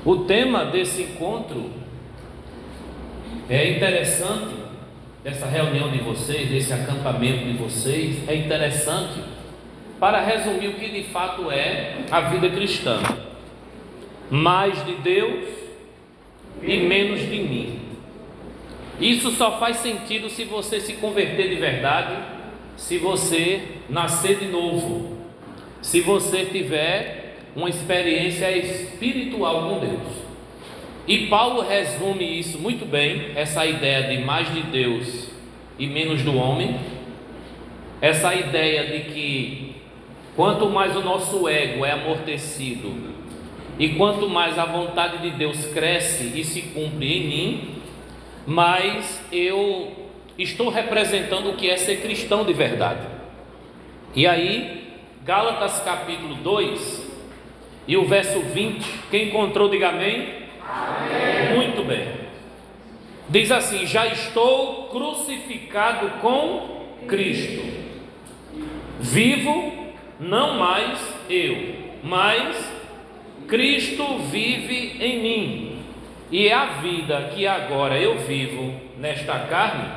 O tema desse encontro é interessante, essa reunião de vocês, esse acampamento de vocês, é interessante para resumir o que de fato é a vida cristã: mais de Deus e menos de mim. Isso só faz sentido se você se converter de verdade, se você nascer de novo, se você tiver uma experiência espiritual com Deus. E Paulo resume isso muito bem, essa ideia de mais de Deus e menos do homem, essa ideia de que quanto mais o nosso ego é amortecido e quanto mais a vontade de Deus cresce e se cumpre em mim, mais eu estou representando o que é ser cristão de verdade. E aí, Gálatas capítulo 2 e o verso 20, quem encontrou, diga amém. Amém. Muito bem. Diz assim: já estou crucificado com Cristo, vivo não mais eu, mas Cristo vive em mim. E é a vida que agora eu vivo nesta carne,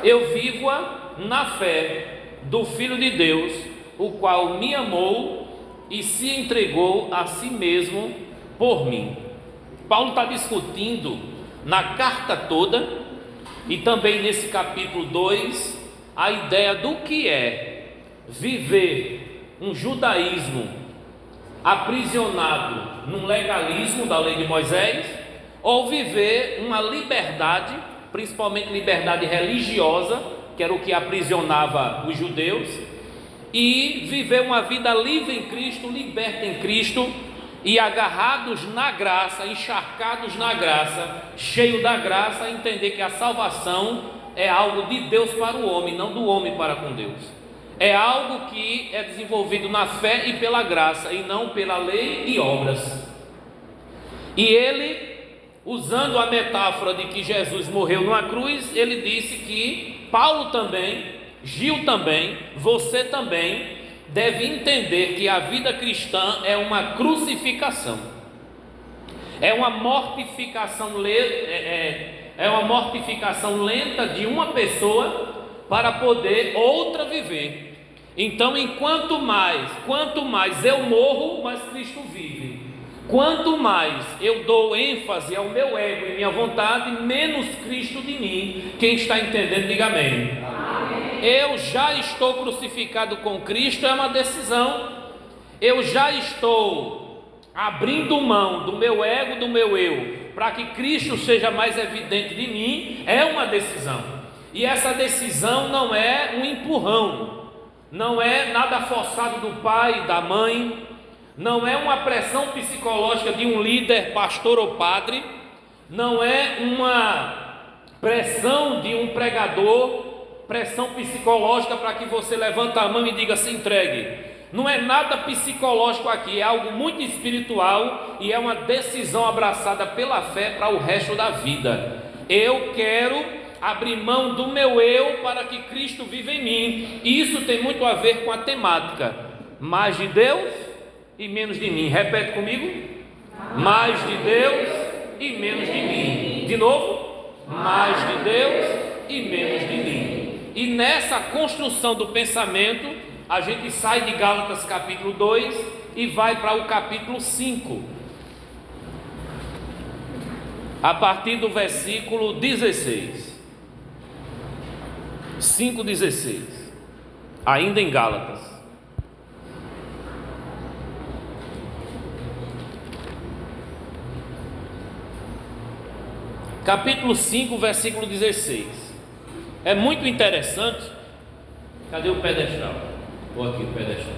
eu vivo-a na fé do Filho de Deus, o qual me amou e se entregou a si mesmo por mim. Paulo está discutindo na carta toda, e também nesse capítulo 2, a ideia do que é viver um judaísmo aprisionado num legalismo da lei de Moisés, ou viver uma liberdade, principalmente liberdade religiosa, que era o que aprisionava os judeus, e viver uma vida livre em Cristo, liberta em Cristo, e agarrados na graça, encharcados na graça, cheio da graça, entender que a salvação é algo de Deus para o homem, não do homem para com Deus. É algo que é desenvolvido na fé e pela graça, e não pela lei e obras. E ele, usando a metáfora de que Jesus morreu numa cruz, ele disse que Paulo também, Gil também, você também deve entender que a vida cristã é uma crucificação, é uma mortificação, uma mortificação lenta de uma pessoa para poder outra viver. Então, quanto mais eu morro, mais Cristo vive. Quanto mais eu dou ênfase ao meu ego e minha vontade, menos Cristo de mim. Quem está entendendo, diga amém. Amém. Eu já estou crucificado com Cristo, é uma decisão. Eu já estou abrindo mão do meu ego, do meu eu, para que Cristo seja mais evidente de mim, é uma decisão. E essa decisão não é um empurrão, não é nada forçado do pai, da mãe, não é uma pressão psicológica de um líder, pastor ou padre, não é uma pressão de um pregador, pressão psicológica para que você levante a mão e diga se entregue. Não é nada psicológico aqui, é algo muito espiritual e é uma decisão abraçada pela fé para o resto da vida. Eu quero abrir mão do meu eu para que Cristo viva em mim. Isso tem muito a ver com a temática: mais de Deus e menos de mim. Repete comigo: mais de Deus e menos de mim. De novo: mais de Deus e menos de mim. E nessa construção do pensamento, a gente sai de Gálatas capítulo 2 e vai para o capítulo 5, a partir do versículo 16. 5,16, ainda em Gálatas. Capítulo 5, versículo 16. É muito interessante. Cadê o pedestral? Vou aqui, o pedestral.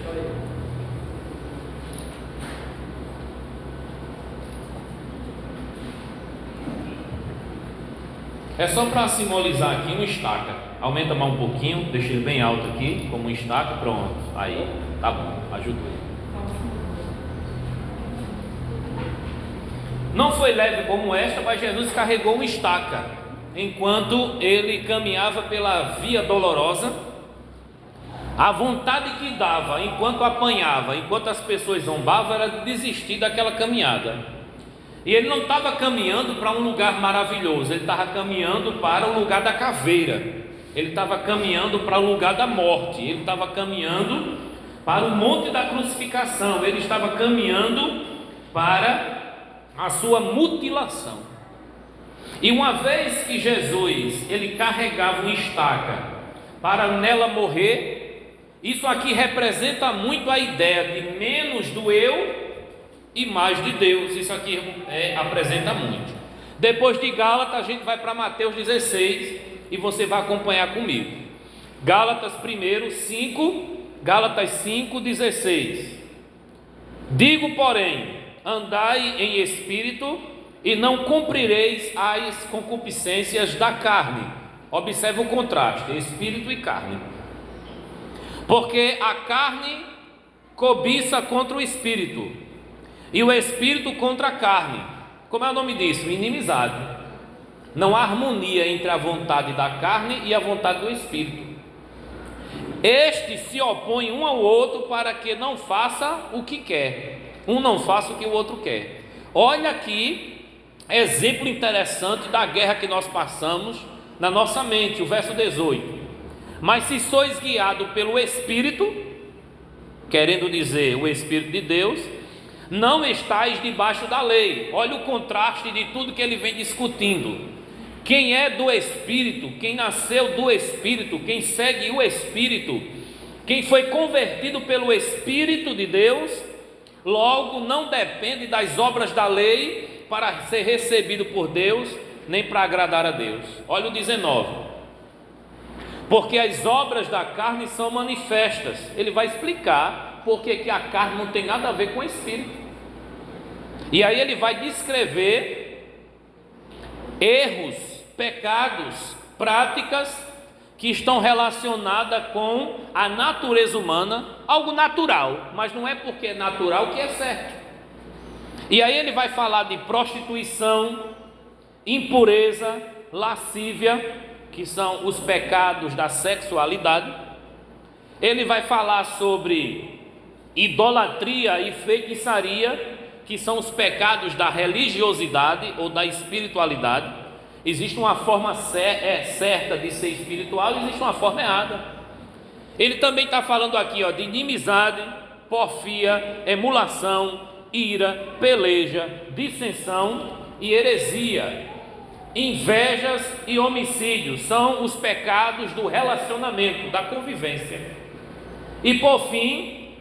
É só para simbolizar aqui uma estaca. Aumenta mais um pouquinho, deixa ele bem alto aqui, como uma estaca, pronto. Aí, tá bom, ajudou. Não foi leve como esta, mas Jesus carregou uma estaca enquanto ele caminhava pela via dolorosa. A vontade que dava enquanto apanhava, enquanto as pessoas zombavam, era de desistir daquela caminhada. E ele não estava caminhando para um lugar maravilhoso, ele estava caminhando para o lugar da caveira, ele estava caminhando para o lugar da morte, ele estava caminhando para o monte da crucificação, ele estava caminhando para a sua mutilação. E uma vez que Jesus, ele carregava uma estaca para nela morrer, isso aqui representa muito a ideia de menos do eu e mais de Deus. Isso aqui apresenta muito. Depois de Gálatas, a gente vai para Mateus 16 e você vai acompanhar comigo. Gálatas 5:16. Digo, porém, andai em espírito e não cumprireis as concupiscências da carne. Observe o contraste, espírito e carne. Porque a carne cobiça contra o espírito, e o espírito contra a carne. Como é o nome disso? Inimizade. Não há harmonia entre a vontade da carne e a vontade do espírito. Estes se opõem um ao outro para que não faça o que quer. Um não faça o que o outro quer. Olha aqui, exemplo interessante da guerra que nós passamos na nossa mente, o verso 18. Mas se sois guiado pelo Espírito, querendo dizer o Espírito de Deus, não estáis debaixo da lei. Olha o contraste de tudo que ele vem discutindo. Quem é do Espírito, quem nasceu do Espírito, quem segue o Espírito, quem foi convertido pelo Espírito de Deus, logo não depende das obras da lei para ser recebido por Deus, nem para agradar a Deus. Olha o 19. Porque as obras da carne são manifestas. Ele vai explicar porque que a carne não tem nada a ver com o Espírito. E aí ele vai descrever erros, pecados, práticas que estão relacionadas com a natureza humana, algo natural, mas não é porque é natural que é certo. E aí ele vai falar de prostituição, impureza, lascívia, que são os pecados da sexualidade. Ele vai falar sobre idolatria e feitiçaria, que são os pecados da religiosidade ou da espiritualidade. Existe uma forma certa de ser espiritual, existe uma forma errada. Ele também está falando aqui de inimizade, porfia, emulação, ira, peleja, dissensão e heresia. Invejas e homicídios são os pecados do relacionamento, da convivência. E por fim,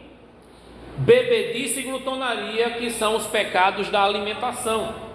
bebedice e glutonaria, que são os pecados da alimentação.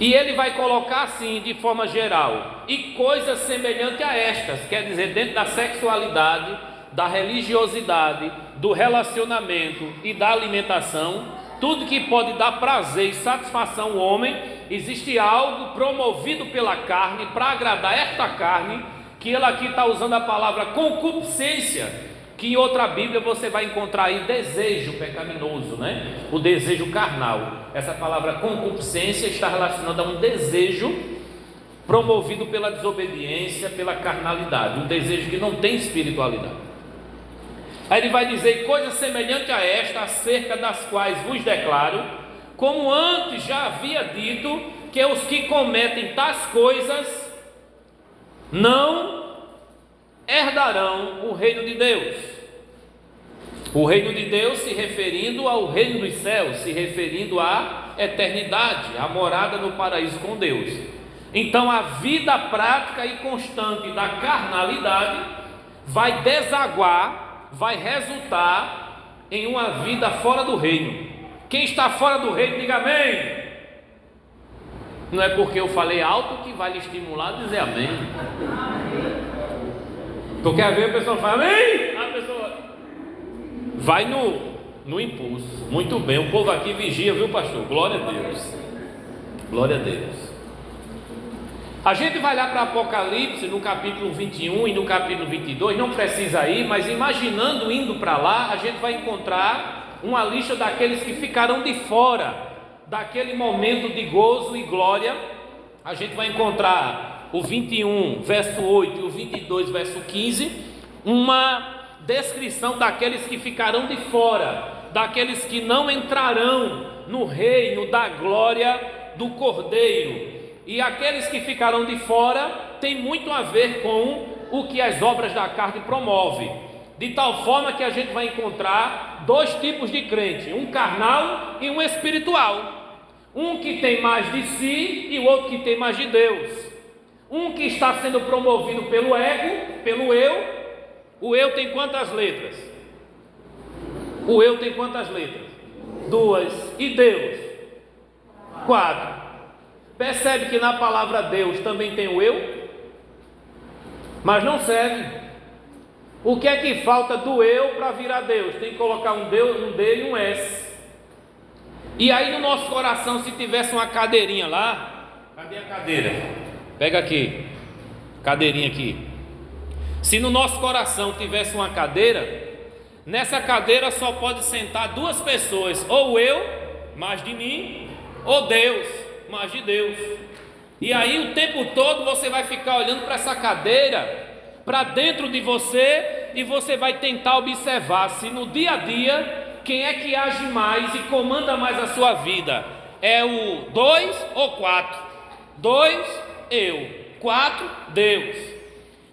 E ele vai colocar assim, de forma geral, e coisas semelhantes a estas, quer dizer, dentro da sexualidade, da religiosidade, do relacionamento e da alimentação, tudo que pode dar prazer e satisfação ao homem, existe algo promovido pela carne, para agradar esta carne, que ele aqui está usando a palavra concupiscência, que em outra Bíblia você vai encontrar aí desejo pecaminoso, né? O desejo carnal. Essa palavra concupiscência está relacionada a um desejo promovido pela desobediência, pela carnalidade, um desejo que não tem espiritualidade. Aí ele vai dizer coisa semelhante a esta, acerca das quais vos declaro, como antes já havia dito, que os que cometem tais coisas não herdarão o reino de Deus. O reino de Deus se referindo ao reino dos céus, se referindo à eternidade, à morada no paraíso com Deus. Então a vida prática e constante da carnalidade vai desaguar, vai resultar em uma vida fora do reino. Quem está fora do reino, diga amém. Não é porque eu falei alto que vai lhe estimular a dizer amém. Porque às vezes a pessoa fala amém, a pessoa vai no impulso. Muito bem, o povo aqui vigia, viu, pastor? Glória a Deus. Glória a Deus. A gente vai lá para Apocalipse no capítulo 21 e no capítulo 22, não precisa ir, mas imaginando indo para lá, a gente vai encontrar uma lista daqueles que ficarão de fora daquele momento de gozo e glória. A gente vai encontrar o 21, verso 8 e o 22, verso 15, uma descrição daqueles que ficarão de fora daqueles que não entrarão no reino da glória do Cordeiro. E aqueles que ficarão de fora tem muito a ver com o que as obras da carne promovem, de tal forma que a gente vai encontrar dois tipos de crente, um carnal e um espiritual, um que tem mais de si e o outro que tem mais de Deus, um que está sendo promovido pelo ego, pelo eu. O eu tem quantas letras? O eu tem quantas letras? 2. E Deus? 4. Percebe que na palavra Deus também tem o eu? Mas não serve. O que é que falta do eu para virar Deus? Tem que colocar um Deus, um D e um S. E aí no nosso coração, se tivesse uma cadeirinha lá, cadê a cadeira? Pega aqui, cadeirinha aqui. Se no nosso coração tivesse uma cadeira, nessa cadeira só pode sentar duas pessoas, ou eu, mais de mim, ou Deus, mais de Deus. E aí o tempo todo você vai ficar olhando para essa cadeira, para dentro de você, e você vai tentar observar se no dia a dia, quem é que age mais e comanda mais a sua vida. É o 2 ou 4? 2, eu. 4, Deus.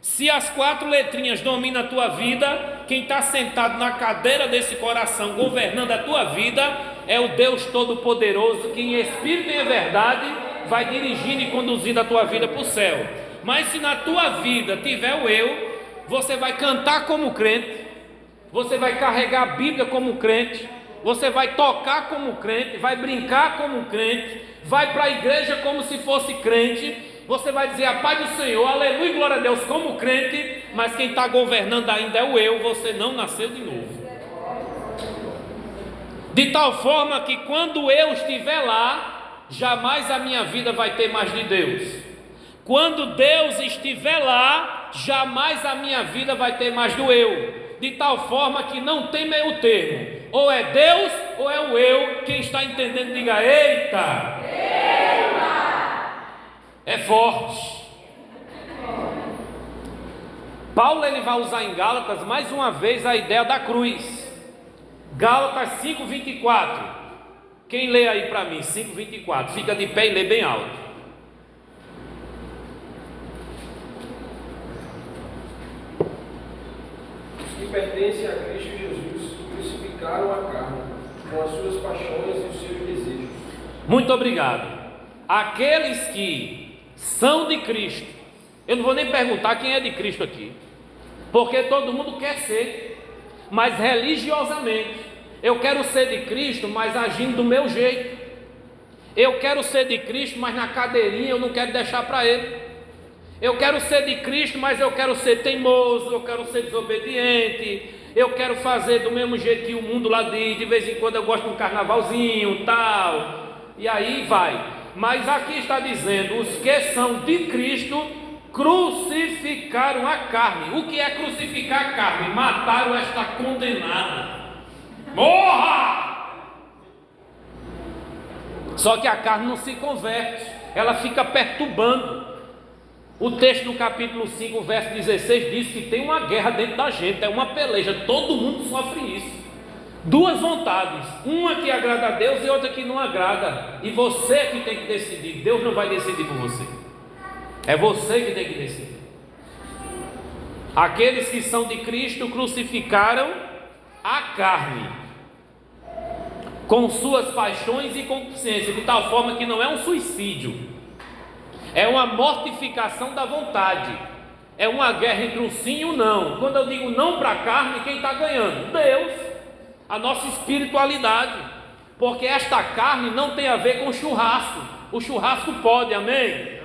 Se as 4 letrinhas dominam a tua vida, quem está sentado na cadeira desse coração, governando a tua vida, é o Deus Todo-Poderoso, que em espírito e em verdade vai dirigindo e conduzindo a tua vida para o céu. Mas se na tua vida tiver o eu, você vai cantar como crente, você vai carregar a Bíblia como crente, você vai tocar como crente, vai brincar como crente, vai para a igreja como se fosse crente, você vai dizer a paz do Senhor, aleluia e glória a Deus como crente, mas quem está governando ainda é o eu, você não nasceu de novo. De tal forma que quando eu estiver lá, jamais a minha vida vai ter mais de Deus. Quando Deus estiver lá, jamais a minha vida vai ter mais do eu. De tal forma que não tem meio termo. Ou é Deus ou é o eu. Quem está entendendo, diga eita. Eita! É forte. Paulo ele vai usar em Gálatas mais uma vez a ideia da cruz. Gálatas 5:24. Quem lê aí para mim? 5:24. Fica de pé e lê bem alto. Pertencem a Cristo Jesus, crucificaram a carne, com as suas paixões e os seus desejos. Muito obrigado. Aqueles que são de Cristo, eu não vou nem perguntar quem é de Cristo aqui, porque todo mundo quer ser, mas religiosamente. Eu quero ser de Cristo, mas agindo do meu jeito. Eu quero ser de Cristo, mas na cadeirinha eu não quero deixar para Ele. Eu quero ser de Cristo, mas eu quero ser teimoso, eu quero ser desobediente, eu quero fazer do mesmo jeito que o mundo lá diz, de vez em quando eu gosto de um carnavalzinho, tal, e aí vai. Mas aqui está dizendo, os que são de Cristo, crucificaram a carne. O que é crucificar a carne? Mataram esta condenada. Morra! Só que a carne não se converte, ela fica perturbando. O texto do capítulo 5, verso 16 diz que tem uma guerra dentro da gente, é uma peleja, todo mundo sofre isso. Duas vontades, uma que agrada a Deus e outra que não agrada, e você que tem que decidir. Deus não vai decidir por você, é você que tem que decidir. Aqueles que são de Cristo crucificaram a carne com suas paixões e concupiscências, de tal forma que não é um suicídio, é uma mortificação da vontade, é uma guerra entre o sim e o não. Quando eu digo não para a carne, quem está ganhando? Deus, a nossa espiritualidade, porque esta carne não tem a ver com churrasco. O churrasco pode, amém?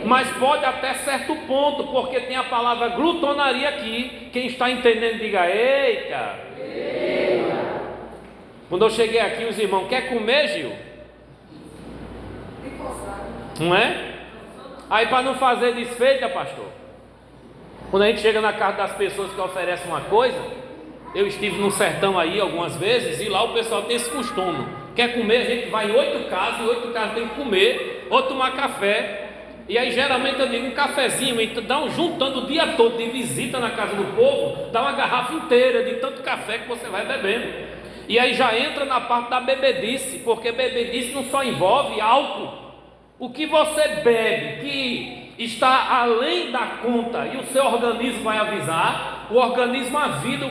Mas pode até certo ponto, porque tem a palavra glutonaria aqui. Quem está entendendo, diga eita. Quando eu cheguei aqui, os irmãos, quer comer, Gil? Não é? Aí para não fazer desfeita, pastor, quando a gente chega na casa das pessoas que oferecem uma coisa, eu estive no sertão aí algumas vezes, e lá o pessoal tem esse costume, quer comer, a gente vai em 8 casas, e 8 casas tem que comer, ou tomar café, e aí geralmente eu digo um cafezinho, então juntando o dia todo de visita na casa do povo, dá uma garrafa inteira de tanto café que você vai bebendo. E aí já entra na parte da bebedice, porque bebedice não só envolve álcool. O que você bebe, que está além da conta, e o seu organismo vai avisar, o organismo avisa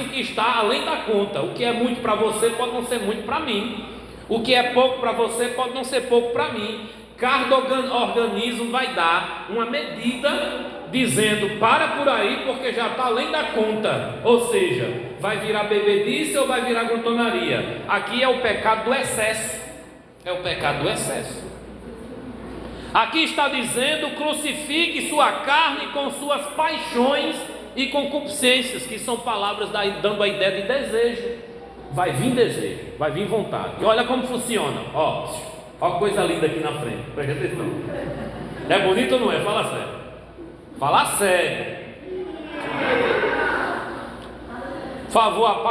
o que está além da conta. O que é muito para você pode não ser muito para mim. O que é pouco para você pode não ser pouco para mim. Cada organismo vai dar uma medida dizendo: para por aí, porque já está além da conta. Ou seja, vai virar bebedice ou vai virar glutonaria. Aqui é o pecado do excesso. É o pecado do excesso. Aqui está dizendo: crucifique sua carne com suas paixões e concupiscências, que são palavras dando a ideia de desejo. Vai vir desejo, vai vir vontade. E olha como funciona. Ó, coisa linda aqui na frente. Presta atenção. É bonito ou não é? Fala sério. Fala sério. Por favor, o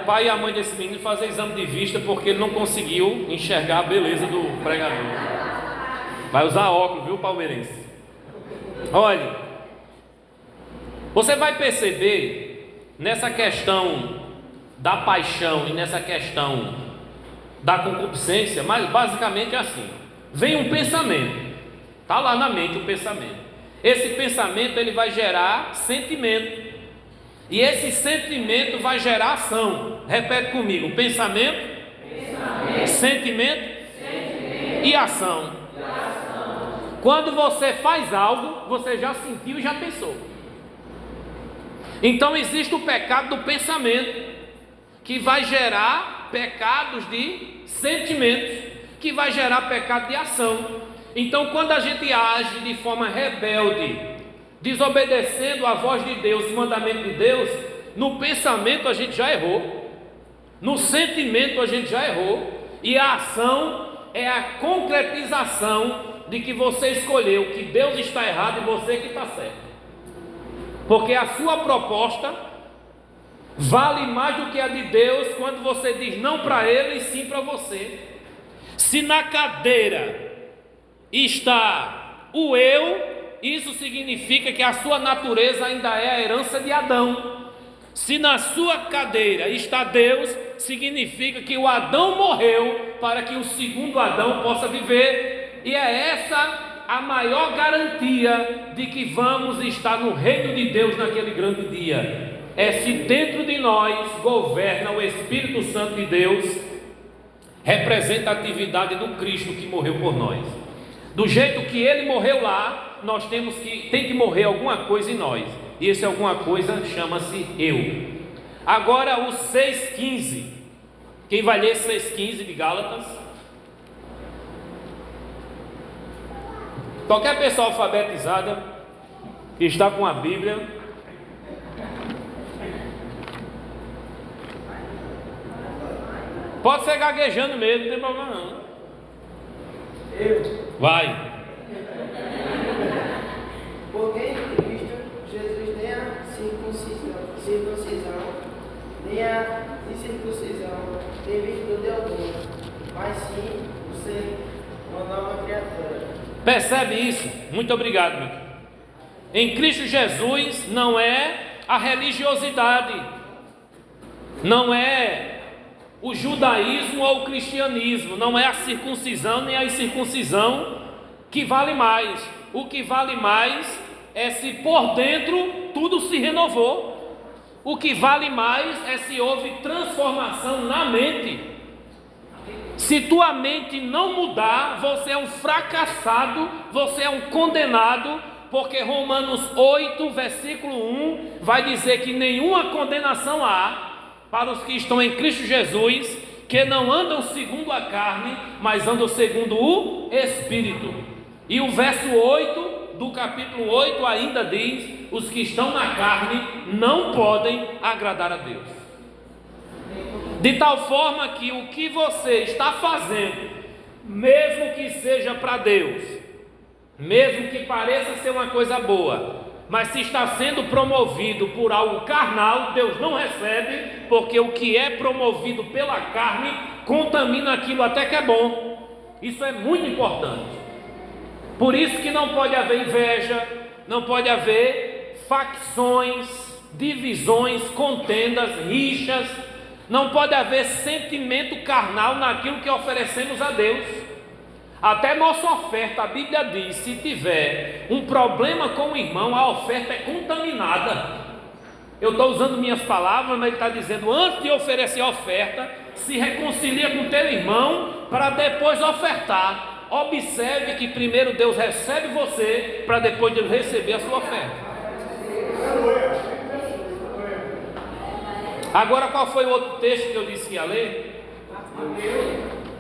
pai e a mãe desse menino fazer exame de vista, porque ele não conseguiu enxergar a beleza do pregador. Vai usar óculos, viu, palmeirense? Olha, você vai perceber nessa questão da paixão e nessa questão da concupiscência, mas basicamente é assim: vem um pensamento, está lá na mente o pensamento. Esse pensamento ele vai gerar sentimento, e esse sentimento vai gerar ação. Repete comigo: pensamento, sentimento e ação. Quando você faz algo, você já sentiu e já pensou. Então existe o pecado do pensamento, que vai gerar pecados de sentimentos, que vai gerar pecado de ação. Então, quando a gente age de forma rebelde, desobedecendo a voz de Deus, o mandamento de Deus, no pensamento a gente já errou, no sentimento a gente já errou, e a ação é a concretização de que você escolheu que Deus está errado e você que está certo. Porque a sua proposta vale mais do que a de Deus quando você diz não para Ele e sim para você. Se na cadeira está o eu, isso significa que a sua natureza ainda é a herança de Adão. Se na sua cadeira está Deus, significa que o Adão morreu para que o segundo Adão possa viver. E é essa a maior garantia de que vamos estar no reino de Deus naquele grande dia. É se dentro de nós governa o Espírito Santo de Deus, representatividade do Cristo que morreu por nós. Do jeito que Ele morreu lá, nós tem que morrer alguma coisa em nós. E esse alguma coisa chama-se eu. Agora o 6,15. Quem vai ler 6,15 de Gálatas? Qualquer pessoa alfabetizada que está com a Bíblia, pode ser gaguejando mesmo, não tem problema não. Vai. Porque em Cristo Jesus nem a circuncisão nem a incircuncisão tem virtude alguma, mas sim o ser uma nova criatura. Percebe isso? Muito obrigado, meu. Em Cristo Jesus não é a religiosidade, não é o judaísmo ou o cristianismo, não é a circuncisão nem a incircuncisão que vale mais. O que vale mais é se por dentro tudo se renovou. O que vale mais é se houve transformação na mente. Se tua mente não mudar, você é um fracassado, você é um condenado, porque Romanos 8, versículo 1, vai dizer que nenhuma condenação há para os que estão em Cristo Jesus, que não andam segundo a carne, mas andam segundo o Espírito. E o verso 8 do capítulo 8 ainda diz: os que estão na carne não podem agradar a Deus. De tal forma que o que você está fazendo, mesmo que seja para Deus, mesmo que pareça ser uma coisa boa, mas se está sendo promovido por algo carnal, Deus não recebe, porque o que é promovido pela carne contamina aquilo até que é bom. Isso é muito importante. Por isso que não pode haver inveja, não pode haver facções, divisões, contendas, rixas, Não pode haver sentimento carnal naquilo que oferecemos a Deus. Até nossa oferta, a Bíblia diz, se tiver um problema com o irmão, a oferta é contaminada. Eu estou usando minhas palavras, mas ele está dizendo, antes de oferecer a oferta, se reconcilia com teu irmão, para depois ofertar. Observe que primeiro Deus recebe você, para depois Deus receber a sua oferta. Agora, qual foi o outro texto que eu disse que ia ler?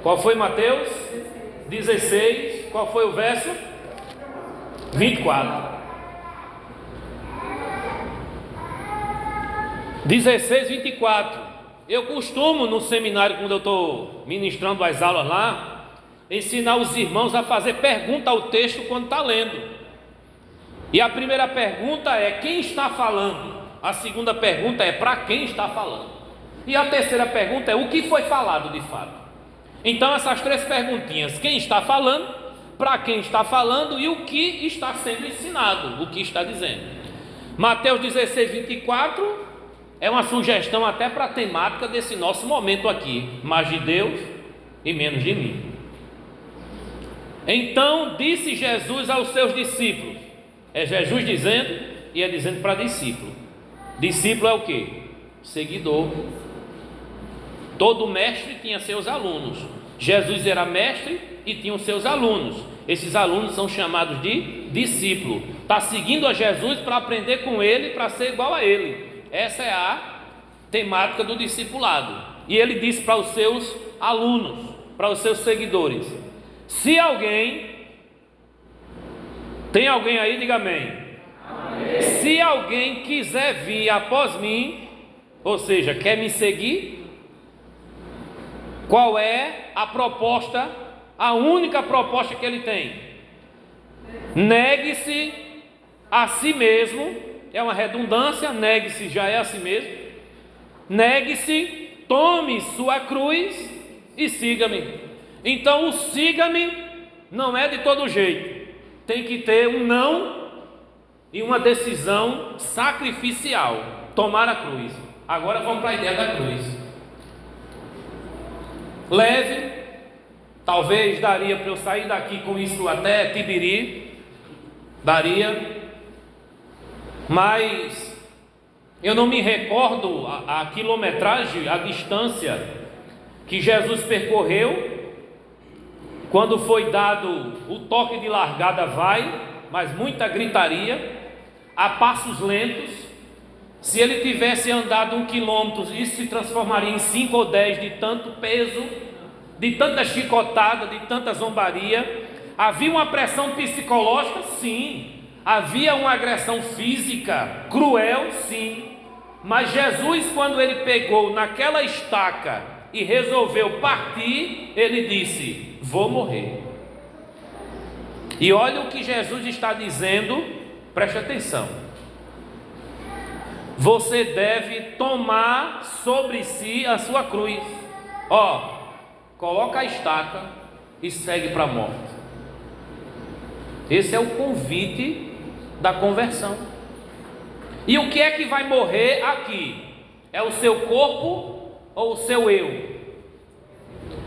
Qual foi, Mateus? 16. Qual foi o verso? 24. 16, 24. Eu costumo, no seminário, quando eu estou ministrando as aulas lá, ensinar os irmãos a fazer pergunta ao texto quando está lendo. E a primeira pergunta é: quem está falando? A segunda pergunta é: para quem está falando? E a terceira pergunta é: o que foi falado de fato? Então essas três perguntinhas: quem está falando, para quem está falando e o que está sendo ensinado, o que está dizendo. Mateus 16, 24 é uma sugestão até para a temática desse nosso momento aqui: mais de Deus e menos de mim. Então disse Jesus aos seus discípulos. É Jesus dizendo e é dizendo para discípulo. Discípulo é o que? Seguidor. Todo mestre tinha seus alunos. Jesus era mestre e tinha os seus alunos. Esses alunos são chamados de discípulo. Está seguindo a Jesus para aprender com ele, para ser igual a ele. Essa é a temática do discipulado. E ele disse para os seus alunos, para os seus seguidores: se alguém, tem alguém aí, diga amém. Amém. Se alguém quiser vir após mim, ou seja, quer me seguir, qual é a proposta, a única proposta que ele tem? Negue-se a si mesmo. É uma redundância, negue-se já é a si mesmo. Negue-se, tome sua cruz e siga-me. Então o siga-me não é de todo jeito, tem que ter um não e uma decisão sacrificial, tomar a cruz. Agora vamos para a ideia da cruz. Leve, talvez daria para eu sair daqui com isso até Tibiri, daria, mas eu não me recordo a quilometragem, a distância que Jesus percorreu quando foi dado o toque de largada. Vai, mas muita gritaria, a passos lentos. Se ele tivesse andado 1 quilômetro, isso se transformaria em 5 ou 10 de tanto peso, de tanta chicotada, de tanta zombaria. Havia uma pressão psicológica? Sim. Havia uma agressão física cruel? Sim. Mas Jesus, quando ele pegou naquela estaca e resolveu partir, ele disse: vou morrer. E olha o que Jesus está dizendo, preste atenção: você deve tomar sobre si a sua cruz. Coloca a estaca e segue para a morte. Esse é o convite da conversão. E o que é que vai morrer aqui? É o seu corpo ou o seu eu?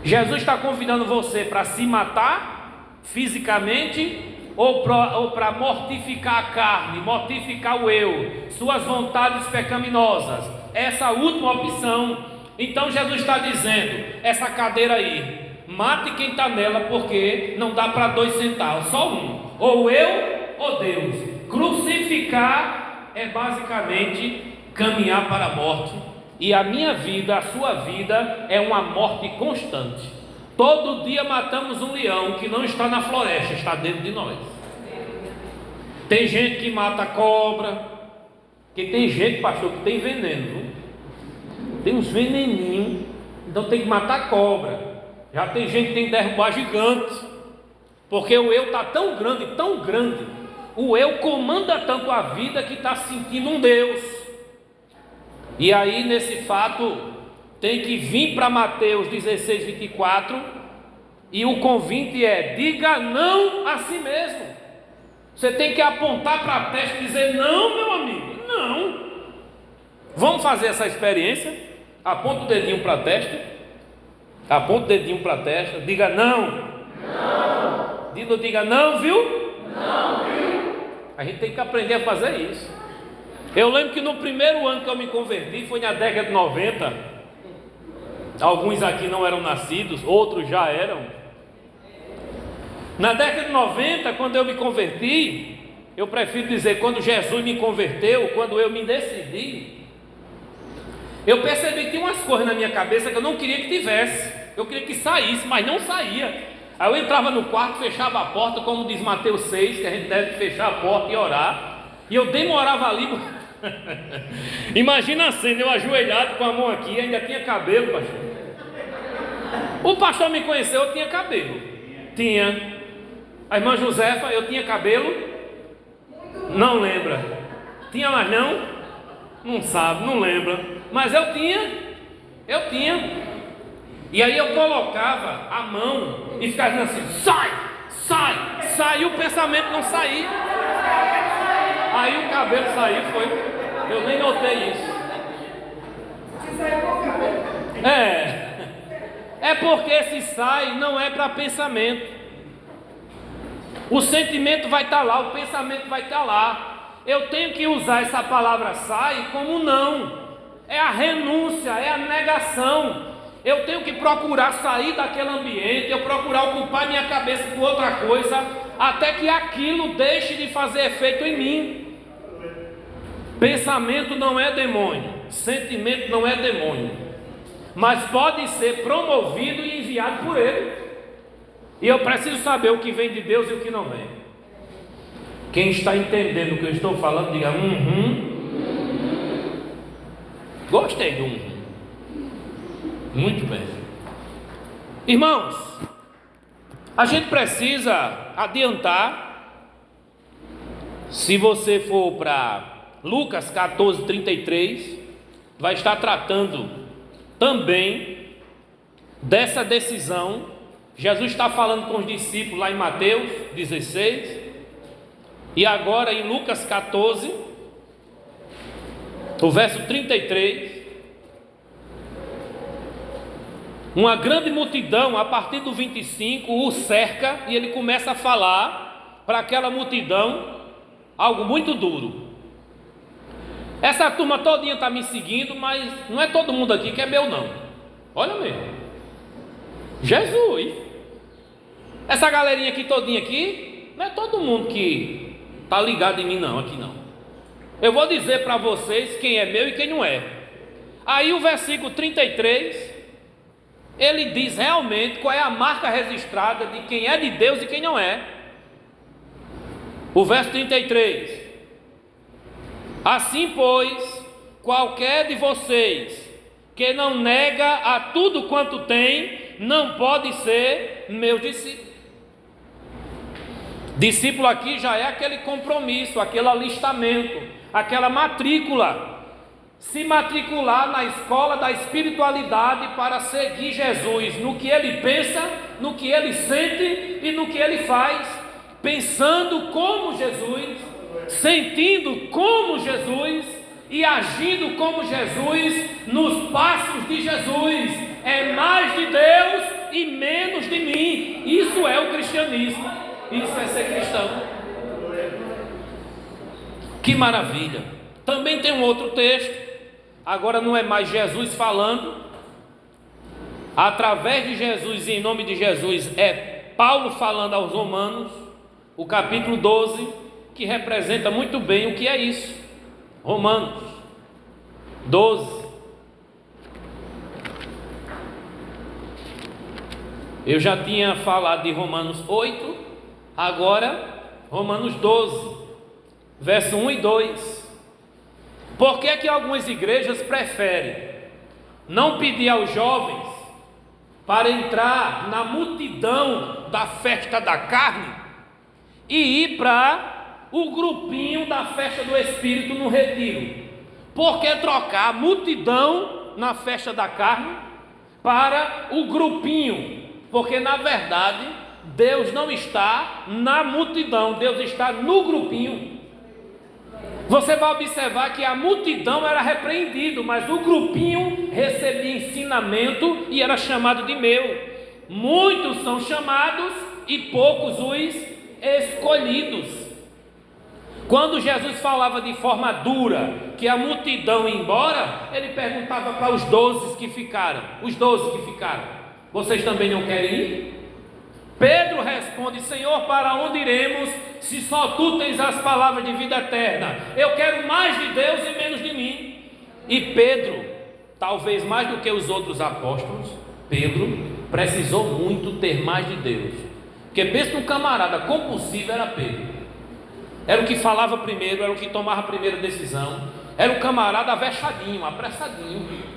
Jesus está convidando você para se matar fisicamente ou para mortificar a carne, mortificar o eu, suas vontades pecaminosas. Essa última opção. Então Jesus está dizendo: essa cadeira aí, mate quem está nela, porque não dá para 2 centavos, só um, ou eu ou Deus. Crucificar é basicamente caminhar para a morte. E a minha vida, a sua vida, é uma morte constante. Todo dia matamos um leão que não está na floresta, está dentro de nós. Tem gente que mata cobra, que tem gente, pastor, que tem veneno, viu? Tem uns veneninhos, então tem que matar cobra. Já tem gente que tem que derrubar gigantes, porque o eu está tão grande, o eu comanda tanto a vida que está sentindo um Deus. E aí, nesse fato, tem que vir para Mateus 16, 24, e o convite é: diga não a si mesmo. Você tem que apontar para a testa e dizer: não, meu amigo, não. Vamos fazer essa experiência? Aponta o dedinho para a testa. Aponta o dedinho para a testa. Diga não. Não. Diga não, viu? Não, viu? A gente tem que aprender a fazer isso. Eu lembro que no primeiro ano que eu me converti, foi na década de 90. Alguns aqui não eram nascidos, outros já eram. Na década de 90, quando eu me converti, eu prefiro dizer, quando Jesus me converteu, quando eu me decidi, eu percebi que tinha umas coisas na minha cabeça que eu não queria que tivesse. Eu queria que saísse, mas não saía. Aí eu entrava no quarto, fechava a porta, como diz Mateus 6, que a gente deve fechar a porta e orar. E eu demorava ali. Imagina a cena, eu ajoelhado com a mão aqui, ainda tinha cabelo, pastor. O pastor me conheceu, eu tinha cabelo. Tinha. A irmã Josefa, eu tinha cabelo? Não lembra. Tinha mais não? Não sabe, não lembra. Mas eu tinha. E aí eu colocava a mão e ficava dizendo assim: sai, e o pensamento não saía. Aí o cabelo saiu, foi. Eu nem notei isso. É porque esse sai não é para pensamento. O sentimento vai estar lá, o pensamento vai estar lá. Eu tenho que usar essa palavra sai como não. É a renúncia, é a negação. Eu tenho que procurar sair daquele ambiente, eu procurar ocupar minha cabeça com outra coisa, até que aquilo deixe de fazer efeito em mim. Pensamento não é demônio, sentimento não é demônio, mas pode ser promovido e enviado por ele. E eu preciso saber o que vem de Deus e o que não vem. Quem está entendendo o que eu estou falando, diga Gostei do Muito bem. Irmãos, a gente precisa adiantar. Se você for para Lucas 14:33, vai estar tratando também dessa decisão. Jesus está falando com os discípulos lá em Mateus 16, e agora em Lucas 14, o verso 33, uma grande multidão, a partir do 25, o cerca, e ele começa a falar para aquela multidão algo muito duro. Essa turma todinha está me seguindo, mas não é todo mundo aqui que é meu não. Olha mesmo, Jesus. Essa galerinha aqui todinha aqui, não é todo mundo que está ligado em mim não, aqui não. Eu vou dizer para vocês quem é meu e quem não é. Aí o versículo 33, ele diz realmente qual é a marca registrada de quem é de Deus e quem não é. O verso 33: assim pois, qualquer de vocês que não nega a tudo quanto tem, não pode ser meu discípulo. Discípulo aqui já é aquele compromisso, aquele alistamento, aquela matrícula. Se matricular na escola da espiritualidade para seguir Jesus no que ele pensa, no que ele sente e no que ele faz, pensando como Jesus, sentindo como Jesus e agindo como Jesus, nos passos de Jesus. É mais de Deus e menos de mim. Isso é o cristianismo. Isso é ser cristão. Que maravilha. Também tem um outro texto. Agora não é mais Jesus falando, através de Jesus e em nome de Jesus, é Paulo falando aos Romanos, o capítulo 12, que representa muito bem o que é isso. Romanos 12. Eu já tinha falado de Romanos 8, agora Romanos 12, verso 1 e 2. Por que que algumas igrejas preferem não pedir aos jovens para entrar na multidão da festa da carne e ir para o grupinho da festa do Espírito no retiro? Por que trocar a multidão na festa da carne para o grupinho? Porque na verdade Deus não está na multidão, Deus está no grupinho. Você vai observar que a multidão era repreendido, mas o grupinho recebia ensinamento e era chamado de meu. Muitos são chamados e poucos os escolhidos. Quando Jesus falava de forma dura que a multidão ia embora, ele perguntava para os 12 que ficaram: vocês também não querem ir? Pedro responde: Senhor, para onde iremos, se só tu tens as palavras de vida eterna? Eu quero mais de Deus e menos de mim. E Pedro, talvez mais do que os outros apóstolos, Pedro precisou muito ter mais de Deus. Porque pensa num camarada compulsivo, era Pedro. Era o que falava primeiro, era o que tomava a primeira decisão, era o camarada avexadinho, apressadinho.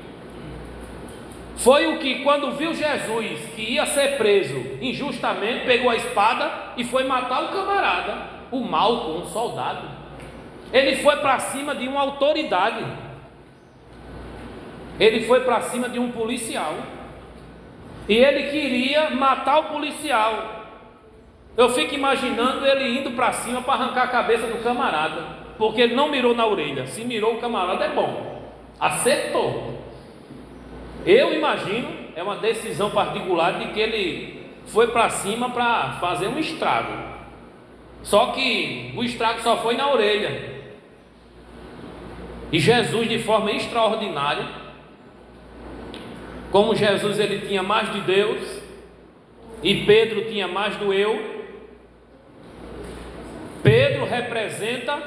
Foi o que, quando viu Jesus que ia ser preso injustamente, pegou a espada e foi matar o camarada, o Malco, um soldado. Ele foi para cima de uma autoridade, ele foi para cima de um policial, e ele queria matar o policial. Eu fico imaginando ele indo para cima para arrancar a cabeça do camarada, porque ele não mirou na orelha. Se mirou o camarada é bom, acertou. Eu imagino, é uma decisão particular de que ele foi para cima para fazer um estrago. Só que o estrago só foi na orelha. E Jesus, de forma extraordinária, como Jesus ele tinha mais de Deus e Pedro tinha mais do eu, Pedro representa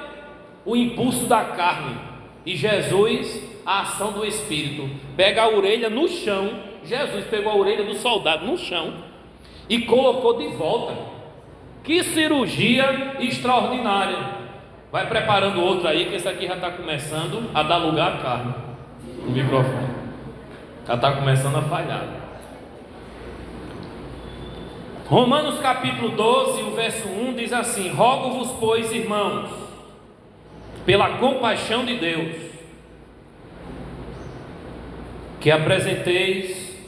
o impulso da carne e Jesus a ação do Espírito. Pega a orelha no chão. Jesus pegou a orelha do soldado no chão e colocou de volta. Que cirurgia extraordinária. Vai preparando outro aí, que esse aqui já está começando a dar lugar à carne. O microfone já está começando a falhar. Romanos capítulo 12, o verso 1 diz assim: rogo-vos, pois, irmãos, pela compaixão de Deus, que apresenteis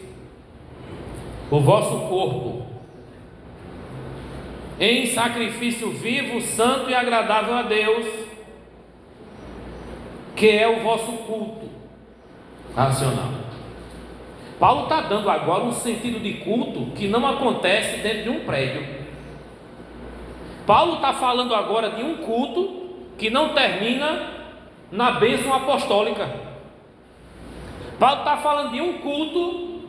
o vosso corpo em sacrifício vivo, santo e agradável a Deus, que é o vosso culto racional. Paulo está dando agora um sentido de culto que não acontece dentro de um prédio. Paulo está falando agora de um culto que não termina na bênção apostólica. Paulo está falando de um culto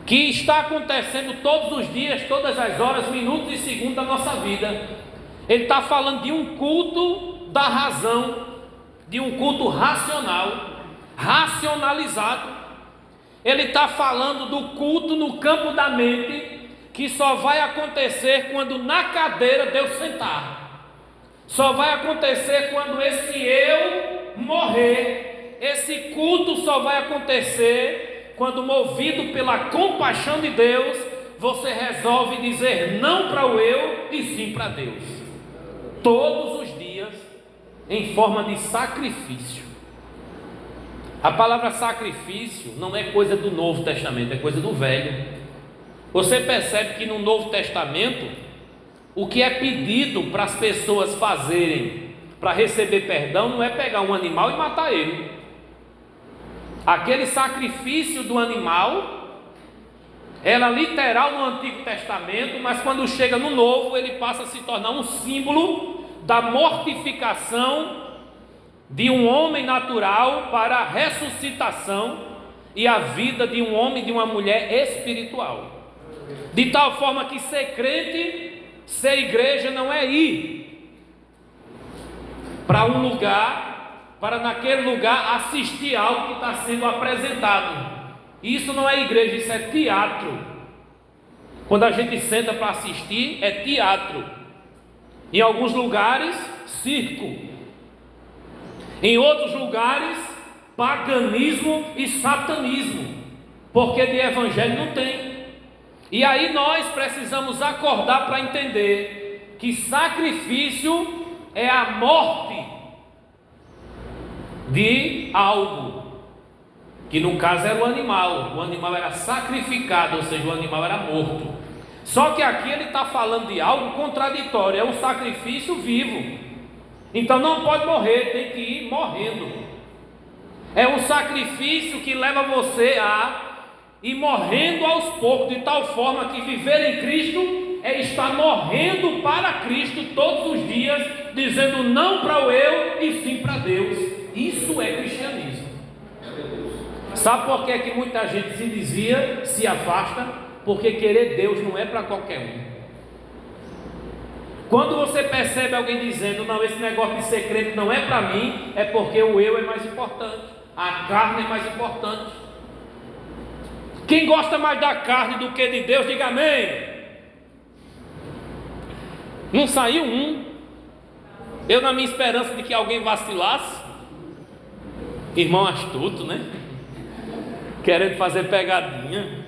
que está acontecendo todos os dias, todas as horas, minutos e segundos da nossa vida. Ele está falando de um culto da razão, de um culto racional, racionalizado. Ele está falando do culto no campo da mente, que só vai acontecer quando na cadeira Deus sentar. Só vai acontecer quando esse eu morrer. Esse culto só vai acontecer quando, movido pela compaixão de Deus, você resolve dizer não para o eu e sim para Deus. Todos os dias, em forma de sacrifício. A palavra sacrifício não é coisa do Novo Testamento, é coisa do Velho. Você percebe que no Novo Testamento, o que é pedido para as pessoas fazerem para receber perdão não é pegar um animal e matar ele. Aquele sacrifício do animal era literal no Antigo Testamento, mas quando chega no Novo, ele passa a se tornar um símbolo da mortificação de um homem natural para a ressuscitação e a vida de um homem e de uma mulher espiritual. De tal forma que ser crente, ser igreja não é ir para um lugar, para naquele lugar assistir algo que está sendo apresentado. Isso não é igreja, isso é teatro. Quando a gente senta para assistir, é teatro. Em alguns lugares, circo. Em outros lugares, paganismo e satanismo, porque de evangelho não tem. E aí nós precisamos acordar para entender que sacrifício é a morte de algo, que no caso era o animal era sacrificado, ou seja, o animal era morto. Só que aqui ele está falando de algo contraditório, é um sacrifício vivo. Então não pode morrer, tem que ir morrendo. É um sacrifício que leva você a ir morrendo aos poucos, de tal forma que viver em Cristo é estar morrendo para Cristo todos os dias, dizendo não para o eu e sim para Deus. Isso é cristianismo. Sabe por que é que muita gente se desvia, se afasta? Porque querer Deus não é para qualquer um. Quando você percebe alguém dizendo, não, esse negócio de ser crente não é para mim, é porque o eu é mais importante, a carne é mais importante. Quem gosta mais da carne do que de Deus, diga amém. Não saiu um. Eu, na minha esperança de que alguém vacilasse, irmão astuto, né? Querendo fazer pegadinha.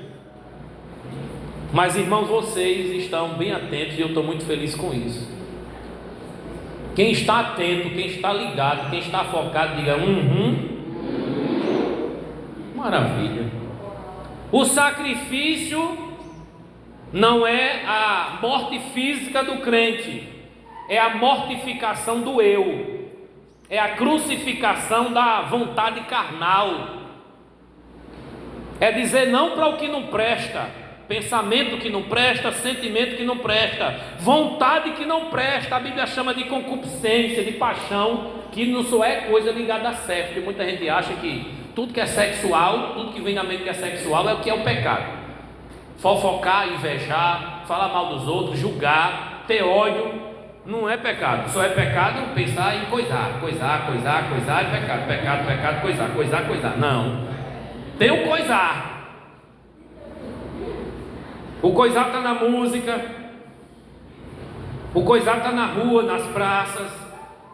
Mas irmãos, vocês estão bem atentos e eu estou muito feliz com isso. Quem está atento, quem está ligado, quem está focado, diga maravilha. O sacrifício não é a morte física do crente, é a mortificação do eu, é a crucificação da vontade carnal, é dizer não para o que não presta. Pensamento que não presta, sentimento que não presta, vontade que não presta. A Bíblia chama de concupiscência, de paixão, que não só é coisa ligada a sexo, porque muita gente acha que tudo que é sexual, tudo que vem na mente que é sexual é o que é o pecado. Fofocar, invejar, falar mal dos outros, julgar, ter ódio, não é pecado. Só é pecado pensar em coisar é pecado, coisar. Não, tem o coisar. O coisar está na música, o coisar está na rua, nas praças,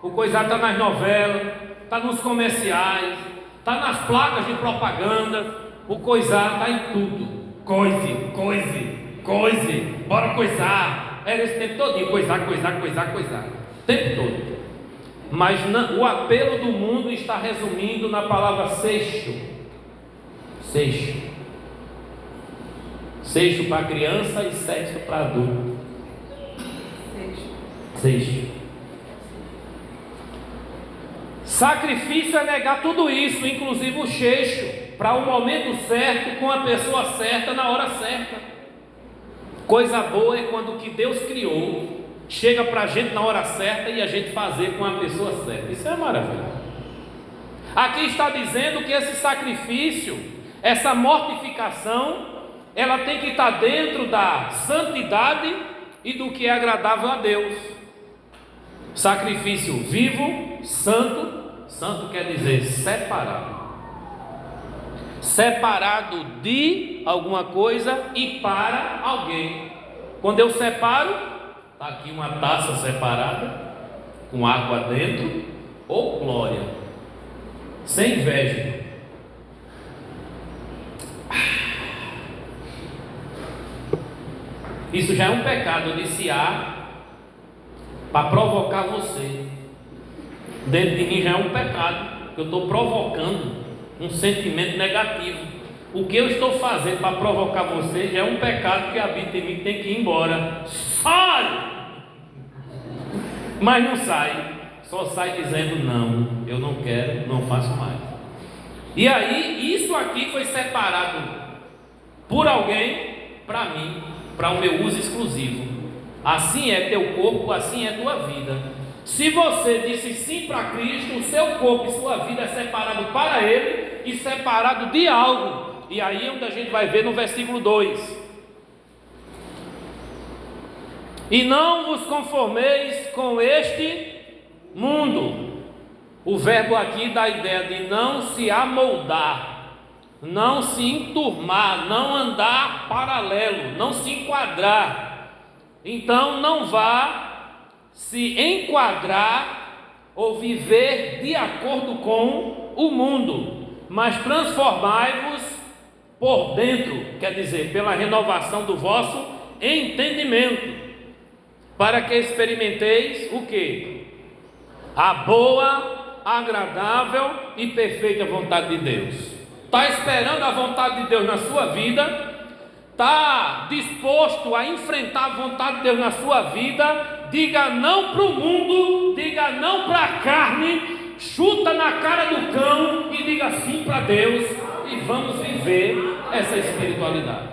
o coisar está nas novelas, está nos comerciais, está nas placas de propaganda, o coisar está em tudo. Coise, bora coisar. Era esse tempo todo, coisar. O tempo todo. Mas o apelo do mundo está resumindo na palavra seixo. Seixo para criança e sexo para adulto. Seixo. Sacrifício é negar tudo isso, inclusive o seixo, para o momento certo, com a pessoa certa, na hora certa. Coisa boa é quando o que Deus criou chega para a gente na hora certa e a gente fazer com a pessoa certa. Isso é maravilha. Aqui está dizendo que esse sacrifício, essa mortificação, ela tem que estar dentro da santidade e do que é agradável a Deus. Sacrifício vivo, santo quer dizer separado. Separado de alguma coisa e para alguém. Quando eu separo, está aqui uma taça separada, com água dentro, ou glória, sem inveja. Isso já é um pecado iniciar para provocar você. Dentro de mim já é um pecado, que eu estou provocando um sentimento negativo. O que eu estou fazendo para provocar você já é um pecado que habita em mim, tem que ir embora. Sai! Mas não sai, só sai dizendo não, eu não quero, não faço mais. E aí, isso aqui foi separado por alguém para mim, para o meu uso exclusivo. Assim é teu corpo, assim é tua vida. Se você disse sim para Cristo, o seu corpo e sua vida é separado para Ele e separado de algo. E aí é onde a gente vai ver no versículo 2: e não vos conformeis com este mundo. O verbo aqui dá a ideia de não se amoldar, não se enturmar, não andar paralelo, não se enquadrar. Então não vá se enquadrar ou viver de acordo com o mundo, mas transformai-vos por dentro, quer dizer, pela renovação do vosso entendimento, para que experimenteis o que? A boa, agradável e perfeita vontade de Deus. Está esperando a vontade de Deus na sua vida? Está disposto a enfrentar a vontade de Deus na sua vida? diga não para o mundo, diga não para a carne, chuta na cara do cão e diga sim para Deus, e vamos viver essa espiritualidade.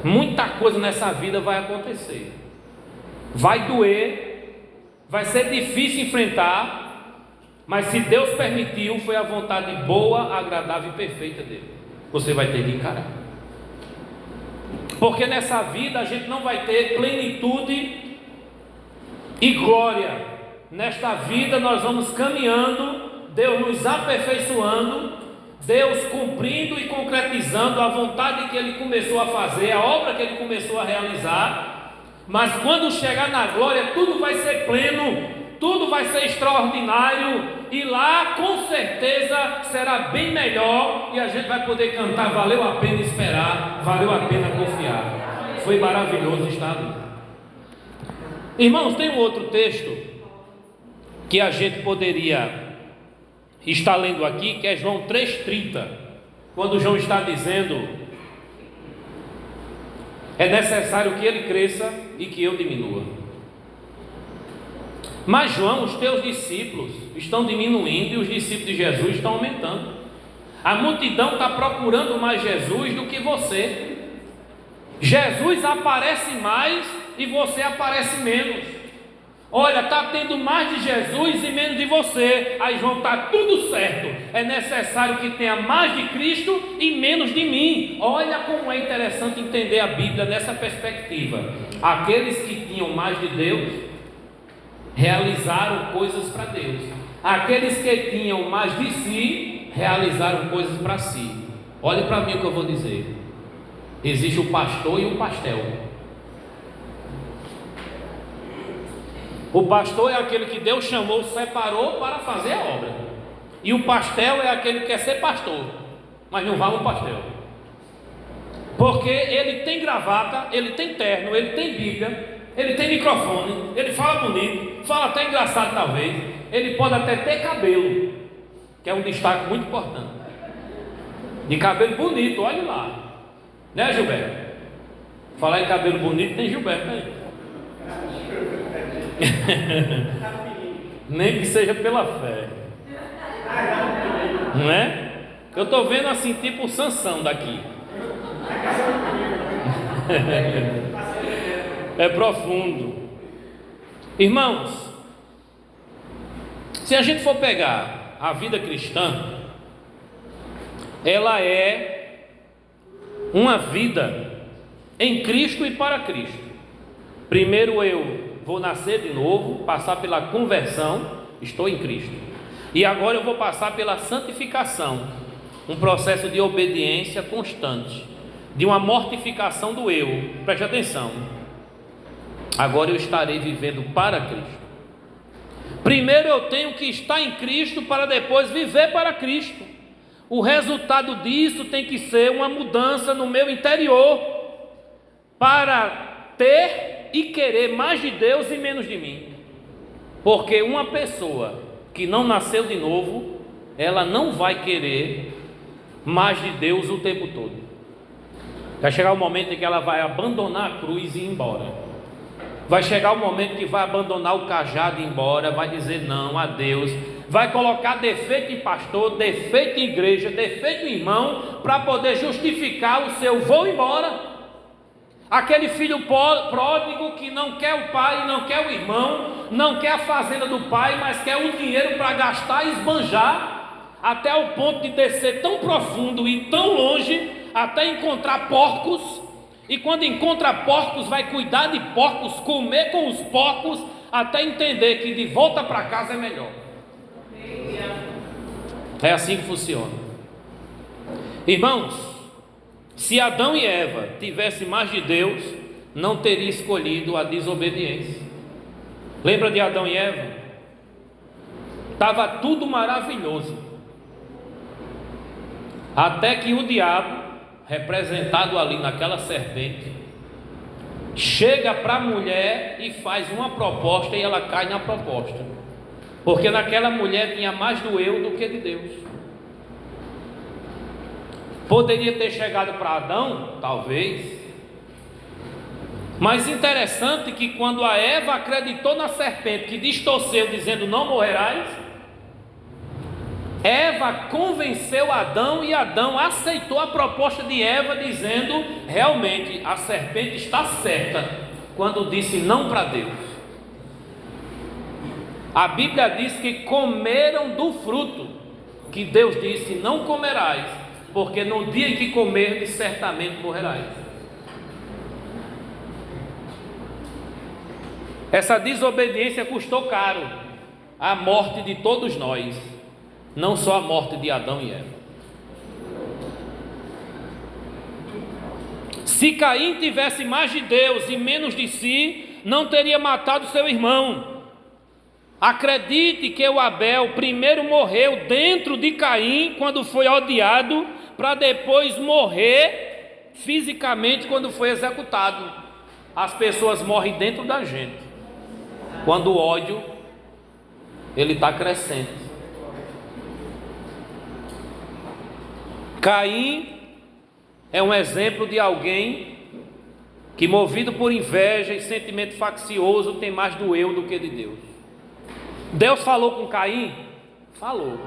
Muita coisa nessa vida vai acontecer, vai doer, vai ser difícil enfrentar, mas se Deus permitiu, foi a vontade boa, agradável e perfeita dele. Você vai ter que encarar, porque nessa vida a gente não vai ter plenitude e glória. Nesta vida nós vamos caminhando, Deus nos aperfeiçoando, Deus cumprindo e concretizando a vontade que Ele começou a fazer, a obra que Ele começou a realizar. Mas quando chegar na glória, tudo vai ser pleno, tudo vai ser extraordinário, e lá com certeza será bem melhor, e a gente vai poder cantar: valeu a pena esperar, valeu a pena confiar, foi maravilhoso estar ali. Irmãos, tem um outro texto que a gente poderia estar lendo aqui, que é João 3,30, quando João está dizendo: é necessário que ele cresça e que eu diminua. Mas João, os teus discípulos estão diminuindo e os discípulos de Jesus estão aumentando. A multidão está procurando mais Jesus do que você. Jesus aparece mais e você aparece menos. Olha, está tendo mais de Jesus e menos de você. Aí João, está tudo certo, é necessário que tenha mais de Cristo e menos de mim. Olha como é interessante entender a Bíblia nessa perspectiva. Aqueles que tinham mais de Deus realizaram coisas para Deus. Aqueles que tinham mais de si realizaram coisas para si. Olhe para mim o que eu vou dizer. Existe o pastor e o pastel. O pastor é aquele que Deus chamou, separou para fazer a obra. E o pastel é aquele que quer ser pastor, mas não vale um pastel. Porque ele tem gravata, ele tem terno, ele tem Bíblia, ele tem microfone, ele fala bonito, fala até engraçado talvez, ele pode até ter cabelo, que é um destaque muito importante. De cabelo bonito, olhe lá, né, Gilberto? Falar em cabelo bonito, tem Gilberto aí. Nem que seja pela fé, não é? Eu estou vendo assim, tipo o Sansão daqui. É profundo. Irmãos, se a gente for pegar a vida cristã, ela é uma vida em Cristo e para Cristo. Primeiro eu vou nascer de novo, passar pela conversão, estou em Cristo. E agora eu vou passar pela santificação, um processo de obediência constante, de uma mortificação do eu. Preste atenção. Agora eu estarei vivendo para Cristo. Primeiro eu tenho que estar em Cristo para depois viver para Cristo. O resultado disso tem que ser uma mudança no meu interior, para ter e querer mais de Deus e menos de mim. Porque uma pessoa que não nasceu de novo, ela não vai querer mais de Deus o tempo todo. Vai chegar o momento em que ela vai abandonar a cruz e ir embora. Vai chegar o momento que vai abandonar o cajado e ir embora, vai dizer não a Deus, vai colocar defeito em pastor, defeito em igreja, defeito em irmão, para poder justificar o seu vou embora. Aquele filho pródigo que não quer o pai, não quer o irmão, não quer a fazenda do pai, mas quer o dinheiro para gastar e esbanjar, até o ponto de descer tão profundo e tão longe, até encontrar porcos. E quando encontra porcos, vai cuidar de porcos, comer com os porcos, até entender que de volta para casa é melhor. É assim que funciona. Irmãos, se Adão e Eva tivessem mais de Deus, não teria escolhido a desobediência. Lembra de Adão e Eva? Estava tudo maravilhoso, até que o diabo, representado ali naquela serpente, chega para a mulher e faz uma proposta, e ela cai na proposta, porque naquela mulher tinha mais do eu do que de Deus. Poderia ter chegado para Adão, talvez, Mas interessante que quando a Eva acreditou na serpente que distorceu dizendo não morrerás, Eva convenceu Adão e Adão aceitou a proposta de Eva dizendo realmente a serpente está certa quando disse não para Deus. A Bíblia diz que comeram do fruto que Deus disse não comerás, porque no dia em que comerdes certamente morrerás. Essa desobediência custou caro a morte de todos nós, não só a morte de Adão e Eva. Se Caim tivesse mais de Deus e menos de si, não teria matado seu irmão. Acredite que o Abel primeiro morreu dentro de Caim quando foi odiado, para depois morrer fisicamente quando foi executado. As pessoas morrem dentro da gente quando o ódio ele está crescente. Caim é um exemplo de alguém que, movido por inveja e sentimento faccioso, tem mais do eu do que de Deus. Deus falou com Caim? Falou.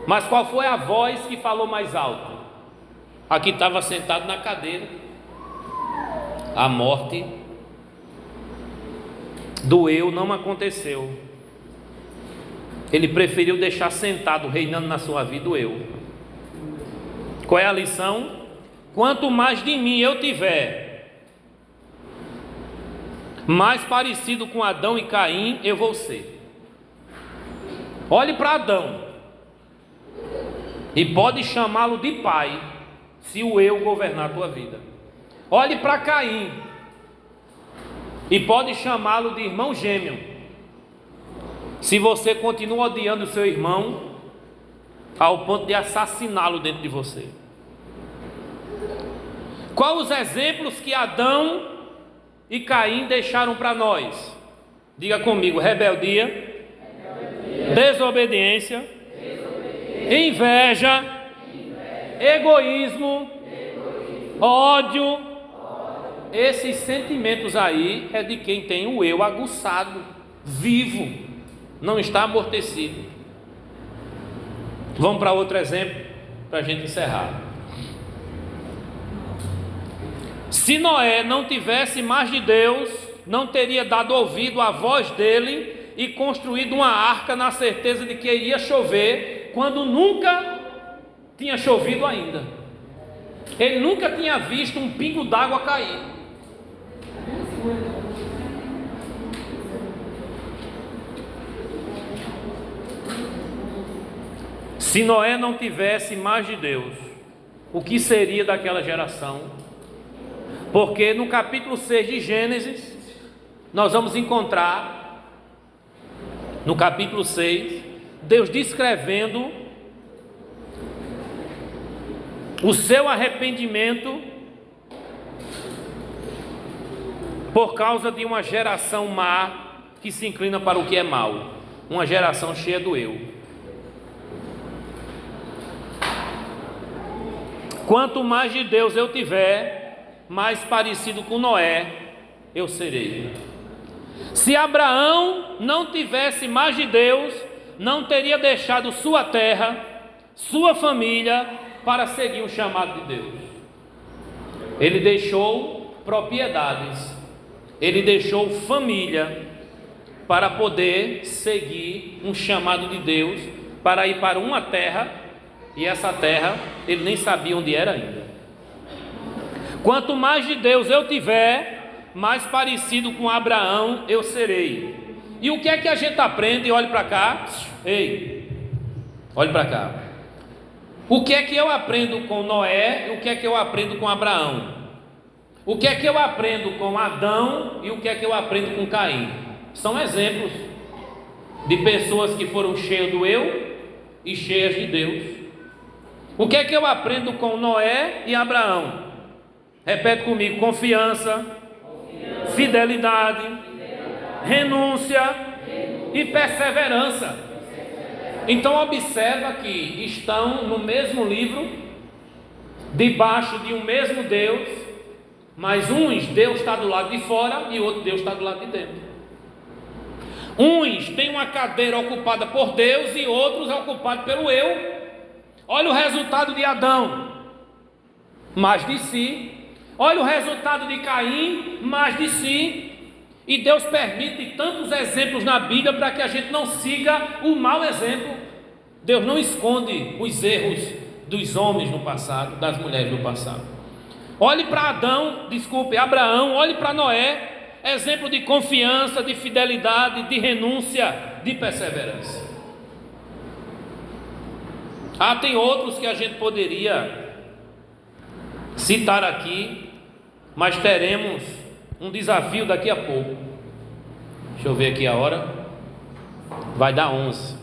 Mas qual foi a voz que falou mais alto? A que estava sentado na cadeira. A morte do eu não aconteceu. Ele preferiu deixar sentado, reinando na sua vida, o eu. Qual é a lição? Quanto mais de mim eu tiver, mais parecido com Adão e Caim eu vou ser. Olhe para Adão e pode chamá-lo de pai, se o eu governar a tua vida. Olhe para Caim e pode chamá-lo de irmão gêmeo, se você continua odiando o seu irmão ao ponto de assassiná-lo dentro de você. Quais os exemplos que Adão e Caim deixaram para nós? Diga comigo: rebeldia, desobediência, inveja, egoísmo, ódio. Esses sentimentos aí é de quem tem o eu aguçado, vivo, não está amortecido. Vamos para outro exemplo para a gente encerrar. Se Noé não tivesse mais de Deus, não teria dado ouvido à voz dele e construído uma arca na certeza de que iria chover, quando nunca tinha chovido ainda. Ele nunca tinha visto um pingo d'água cair. Se Noé não tivesse mais de Deus, o que seria daquela geração? Porque no capítulo 6 de Gênesis, nós vamos encontrar, no capítulo 6, Deus descrevendo o seu arrependimento por causa de uma geração má que se inclina para o que é mal, uma geração cheia do eu. Quanto mais de Deus eu tiver, mais parecido com Noé eu serei. Se Abraão não tivesse mais de Deus, não teria deixado sua terra, sua família, para seguir o chamado de Deus. Ele deixou propriedades, ele deixou família, para poder seguir um chamado de Deus, para ir para uma terra, e essa terra ele nem sabia onde era ainda. Quanto mais de Deus eu tiver, mais parecido com Abraão eu serei. E o que é que a gente aprende? Olhe para cá. Ei, olhe para cá. O que é que eu aprendo com Noé e o que é que eu aprendo com Abraão? O que é que eu aprendo com Adão e o que é que eu aprendo com Caim? São exemplos de pessoas que foram cheias do eu e cheias de Deus. O que é que eu aprendo com Noé e Abraão? Repete comigo: confiança, fidelidade, renúncia e perseverança. Então observa que estão no mesmo livro, debaixo de um mesmo Deus, Mas uns Deus está do lado de fora e outro Deus está do lado de dentro. Uns têm uma cadeira ocupada por Deus e outros ocupados pelo eu. Olha o resultado de Adão, mais de si. Olha o resultado de Caim, mais de si. E Deus permite tantos exemplos na Bíblia para que a gente não siga o mau exemplo. Deus não esconde os erros dos homens no passado, das mulheres no passado. Olhe para Abraão, olhe para Noé, exemplo de confiança, de fidelidade, de renúncia, de perseverança. Tem outros que a gente poderia citar aqui, mas teremos um desafio daqui a pouco. Deixa eu ver aqui a hora. Vai dar 11.